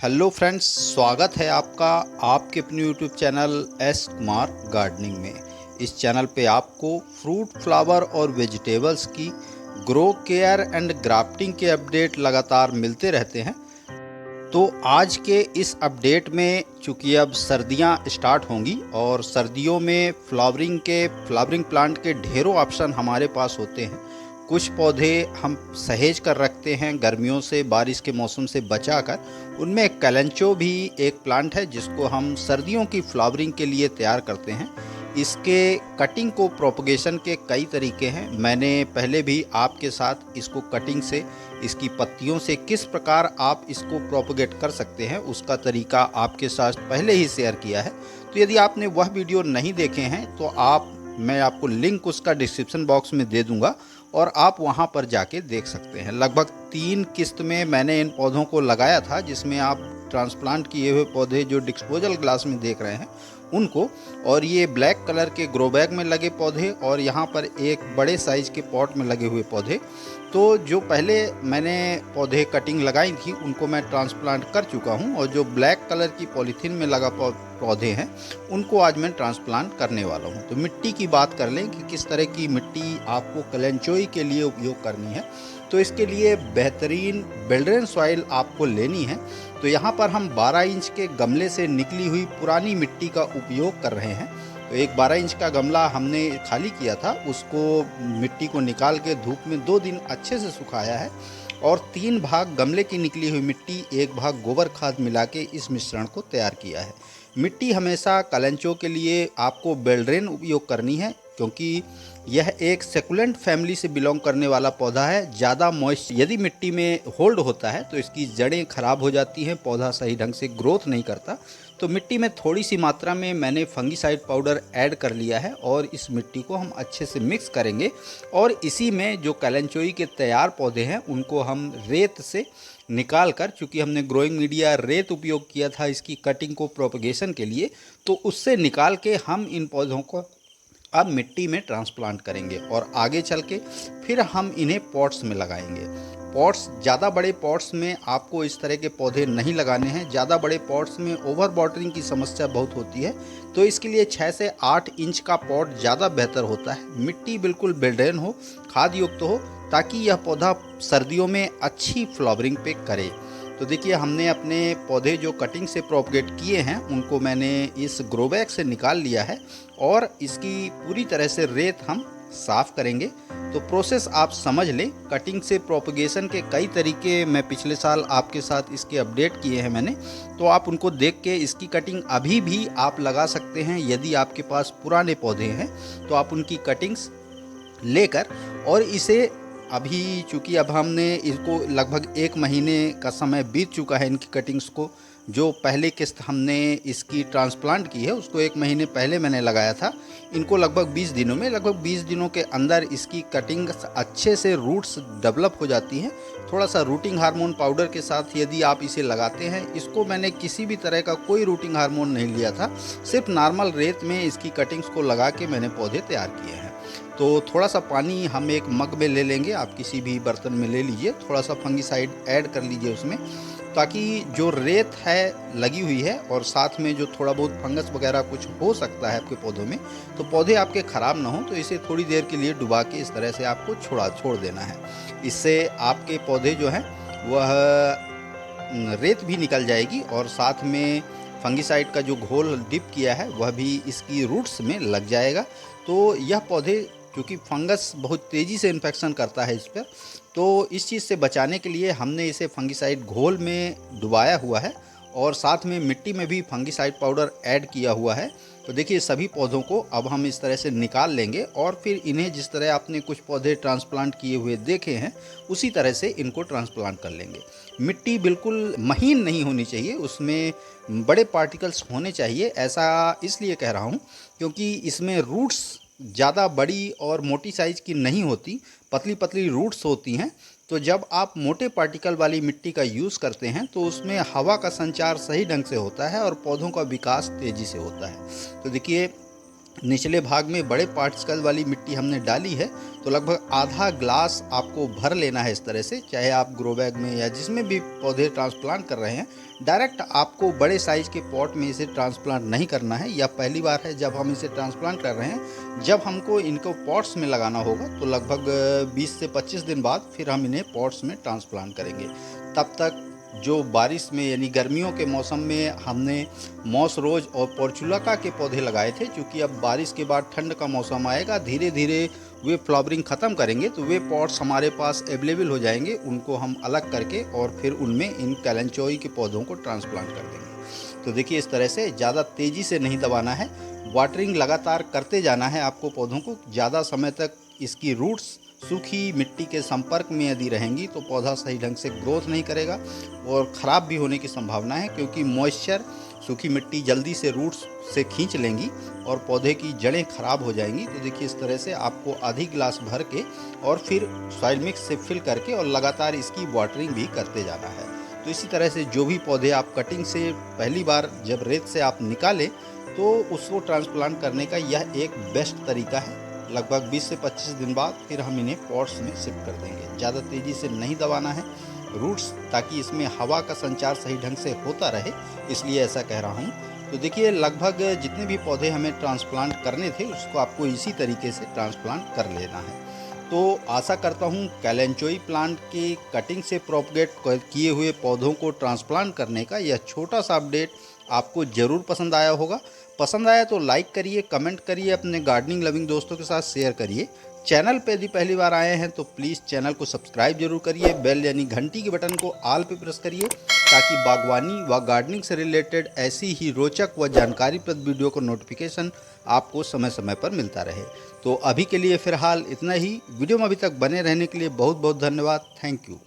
Hello friends, स्वागत है आपका आपके अपने YouTube channel S Kumar gardening में। इस चैनल पे आपको फ्रूट, फ्लावर और वेजिटेबल्स की ग्रो केयर एंड ग्राफ्टिंग के अपडेट लगातार मिलते रहते हैं। तो आज के इस अपडेट में चूँकि अब सर्दियां स्टार्ट होंगी और सर्दियों में फ्लावरिंग प्लांट के ढेरों ऑप्शन हमारे पास होते हैं। कुछ पौधे हम सहेज कर रखते हैं गर्मियों से, बारिश के मौसम से बचाकर। उनमें कैलेंचो भी एक प्लांट है जिसको हम सर्दियों की फ्लावरिंग के लिए तैयार करते हैं। इसके कटिंग को प्रोपगेशन के कई तरीके हैं। मैंने पहले भी आपके साथ इसको कटिंग से, इसकी पत्तियों से किस प्रकार आप इसको प्रोपगेट कर सकते हैं उसका तरीका आपके साथ पहले ही शेयर किया है। तो यदि आपने वह वीडियो नहीं देखे हैं तो मैं आपको लिंक उसका डिस्क्रिप्शन बॉक्स में दे दूंगा और आप वहां पर जाके देख सकते हैं। लगभग 3 किस्त में मैंने इन पौधों को लगाया था, जिसमें आप ट्रांसप्लांट किए हुए पौधे जो डिस्पोजल ग्लास में देख रहे हैं उनको, और ये ब्लैक कलर के ग्रो बैग में लगे पौधे, और यहाँ पर एक बड़े साइज के पॉट में लगे हुए पौधे। तो जो पहले मैंने पौधे कटिंग लगाई थी उनको मैं ट्रांसप्लांट कर चुका हूँ, और जो ब्लैक कलर की पॉलीथीन में लगा पौधे हैं उनको आज मैं ट्रांसप्लांट करने वाला हूँ। तो मिट्टी की बात कर लें कि किस तरह की मिट्टी आपको कैलेंचोई के लिए उपयोग करनी है। तो इसके लिए बेहतरीन बेल्ड्रेन सॉइल आपको लेनी है। तो यहाँ पर हम 12 इंच के गमले से निकली हुई पुरानी मिट्टी का उपयोग कर रहे हैं। तो एक 12 इंच का गमला हमने खाली किया था, उसको मिट्टी को निकाल के धूप में 2 दिन अच्छे से सुखाया है, और 3 भाग गमले की निकली हुई मिट्टी, 1 भाग गोबर खाद मिला के इस मिश्रण को तैयार किया है। मिट्टी हमेशा कैलेंचो के लिए आपको बेल्ड्रेन उपयोग करनी है, क्योंकि यह एक सेकुलेंट फैमिली से बिलोंग करने वाला पौधा है। ज़्यादा मॉइस्ट यदि मिट्टी में होल्ड होता है तो इसकी जड़ें खराब हो जाती हैं, पौधा सही ढंग से ग्रोथ नहीं करता। तो मिट्टी में थोड़ी सी मात्रा में मैंने फंगीसाइड पाउडर ऐड कर लिया है, और इस मिट्टी को हम अच्छे से मिक्स करेंगे। और इसी में जो कैलेंचोई के तैयार पौधे हैं उनको हम रेत से निकाल कर, चूँकि हमने ग्रोइंग मीडिया रेत उपयोग किया था इसकी कटिंग को प्रोपगेशन के लिए, तो उससे निकाल के हम इन पौधों को अब मिट्टी में ट्रांसप्लांट करेंगे, और आगे चल के फिर हम इन्हें पॉट्स में लगाएंगे। पॉट्स, ज़्यादा बड़े पॉट्स में आपको इस तरह के पौधे नहीं लगाने हैं। ज़्यादा बड़े पॉट्स में ओवर वाटरिंग की समस्या बहुत होती है, तो इसके लिए 6 से 8 इंच का पॉट ज़्यादा बेहतर होता है। मिट्टी बिल्कुल बेल्ड्रेन हो, खाद युक्त हो, ताकि यह पौधा सर्दियों में अच्छी फ्लावरिंग पे करे। तो देखिए, हमने अपने पौधे जो कटिंग से प्रोपगेट किए हैं उनको मैंने इस ग्रो बैग से निकाल लिया है, और इसकी पूरी तरह से रेत हम साफ़ करेंगे। तो प्रोसेस आप समझ लें। कटिंग से प्रोपगेशन के कई तरीके मैं पिछले साल आपके साथ इसके अपडेट किए हैं मैंने, तो आप उनको देख के इसकी कटिंग अभी भी आप लगा सकते हैं। यदि आपके पास पुराने पौधे हैं तो आप उनकी कटिंग्स लेकर, और इसे अभी चूँकि अब हमने इसको लगभग 1 महीने का समय बीत चुका है इनकी कटिंग्स को। जो पहले किस्त हमने इसकी ट्रांसप्लांट की है उसको 1 महीने पहले मैंने लगाया था। इनको लगभग 20 दिनों के अंदर इसकी कटिंग अच्छे से रूट्स डेवलप हो जाती हैं। थोड़ा सा रूटिंग हार्मोन पाउडर के साथ यदि आप इसे लगाते हैं, इसको मैंने किसी भी तरह का कोई रूटिंग हार्मोन नहीं लिया था, सिर्फ नॉर्मल रेत में इसकी कटिंग्स को लगा के मैंने पौधे तैयार किए हैं। तो थोड़ा सा पानी हम एक मग में ले लेंगे, आप किसी भी बर्तन में ले लीजिए, थोड़ा सा फंगीसाइड ऐड कर लीजिए उसमें, ताकि जो रेत है लगी हुई है और साथ में जो थोड़ा बहुत फंगस वगैरह कुछ हो सकता है आपके पौधों में, तो पौधे आपके ख़राब ना हो। तो इसे थोड़ी देर के लिए डुबा के इस तरह से आपको छोड़ देना है। इससे आपके पौधे जो हैं वह रेत भी निकल जाएगी, और साथ में फंगीसाइड का जो घोल डिप किया है वह भी इसकी रूट्स में लग जाएगा। तो यह पौधे, क्योंकि फंगस बहुत तेज़ी से इन्फेक्शन करता है इस पर, तो इस चीज़ से बचाने के लिए हमने इसे फंगीसाइड घोल में डुबाया हुआ है, और साथ में मिट्टी में भी फंगीसाइड पाउडर ऐड किया हुआ है। तो देखिए, सभी पौधों को अब हम इस तरह से निकाल लेंगे, और फिर इन्हें जिस तरह आपने कुछ पौधे ट्रांसप्लांट किए हुए देखे हैं उसी तरह से इनको ट्रांसप्लांट कर लेंगे। मिट्टी बिल्कुल महीन नहीं होनी चाहिए, उसमें बड़े पार्टिकल्स होने चाहिए। ऐसा इसलिए कह रहा हूँ क्योंकि इसमें रूट्स ज़्यादा बड़ी और मोटी साइज़ की नहीं होती, पतली पतली रूट्स होती हैं। तो जब आप मोटे पार्टिकल वाली मिट्टी का यूज़ करते हैं तो उसमें हवा का संचार सही ढंग से होता है और पौधों का विकास तेज़ी से होता है। तो देखिए, निचले भाग में बड़े पार्टिकल वाली मिट्टी हमने डाली है, तो लगभग आधा ग्लास आपको भर लेना है इस तरह से। चाहे आप ग्रो बैग में या जिसमें भी पौधे ट्रांसप्लांट कर रहे हैं, डायरेक्ट आपको बड़े साइज के पॉट में इसे ट्रांसप्लांट नहीं करना है। यह पहली बार है जब हम इसे ट्रांसप्लांट कर रहे हैं। जब हमको इनको पॉट्स में लगाना होगा तो लगभग 20 से 25 दिन बाद फिर हम इन्हें पॉट्स में ट्रांसप्लांट करेंगे। तब तक जो बारिश में यानी गर्मियों के मौसम में हमने मॉस रोज और पोर्चुलाका के पौधे लगाए थे, क्योंकि अब बारिश के बाद ठंड का मौसम आएगा, धीरे धीरे वे फ्लावरिंग ख़त्म करेंगे, तो वे पॉट्स हमारे पास अवेलेबल हो जाएंगे। उनको हम अलग करके और फिर उनमें इन कैलेंचोई के पौधों को ट्रांसप्लांट कर देंगे। तो देखिए, इस तरह से ज़्यादा तेज़ी से नहीं दबाना है, वाटरिंग लगातार करते जाना है आपको पौधों को। ज़्यादा समय तक इसकी रूट्स सूखी मिट्टी के संपर्क में यदि रहेंगी तो पौधा सही ढंग से ग्रोथ नहीं करेगा और ख़राब भी होने की संभावना है, क्योंकि मॉइस्चर सूखी मिट्टी जल्दी से रूट्स से खींच लेंगी और पौधे की जड़ें खराब हो जाएंगी। तो देखिए, इस तरह से आपको आधी गिलास भर के और फिर सॉइल मिक्स से फिल करके और लगातार इसकी वाटरिंग भी करते जाना है। तो इसी तरह से जो भी पौधे आप कटिंग से पहली बार जब रेत से आप निकालें तो उसको ट्रांसप्लांट करने का यह एक बेस्ट तरीका है। लगभग 20 से 25 दिन बाद फिर हम इन्हें पॉट्स में शिफ्ट कर देंगे। ज़्यादा तेज़ी से नहीं दबाना है रूट्स, ताकि इसमें हवा का संचार सही ढंग से होता रहे, इसलिए ऐसा कह रहा हूँ। तो देखिए, लगभग जितने भी पौधे हमें ट्रांसप्लांट करने थे उसको आपको इसी तरीके से ट्रांसप्लांट कर लेना है। तो आशा करता हूँ कैलेंचोई प्लांट की कटिंग से प्रोपगेट किए हुए पौधों को ट्रांसप्लांट करने का यह छोटा सा अपडेट आपको ज़रूर पसंद आया होगा। पसंद आया तो लाइक करिए, कमेंट करिए, अपने गार्डनिंग लविंग दोस्तों के साथ शेयर करिए। चैनल पे यदि पहली बार आए हैं तो प्लीज़ चैनल को सब्सक्राइब जरूर करिए। बेल यानी घंटी के बटन को ऑल पे प्रेस करिए, ताकि बागवानी व गार्डनिंग से रिलेटेड ऐसी ही रोचक व जानकारीप्रद वीडियो को नोटिफिकेशन आपको समय समय पर मिलता रहे। तो अभी के लिए फ़िलहाल इतना ही। वीडियो में अभी तक बने रहने के लिए बहुत बहुत धन्यवाद। Thank you.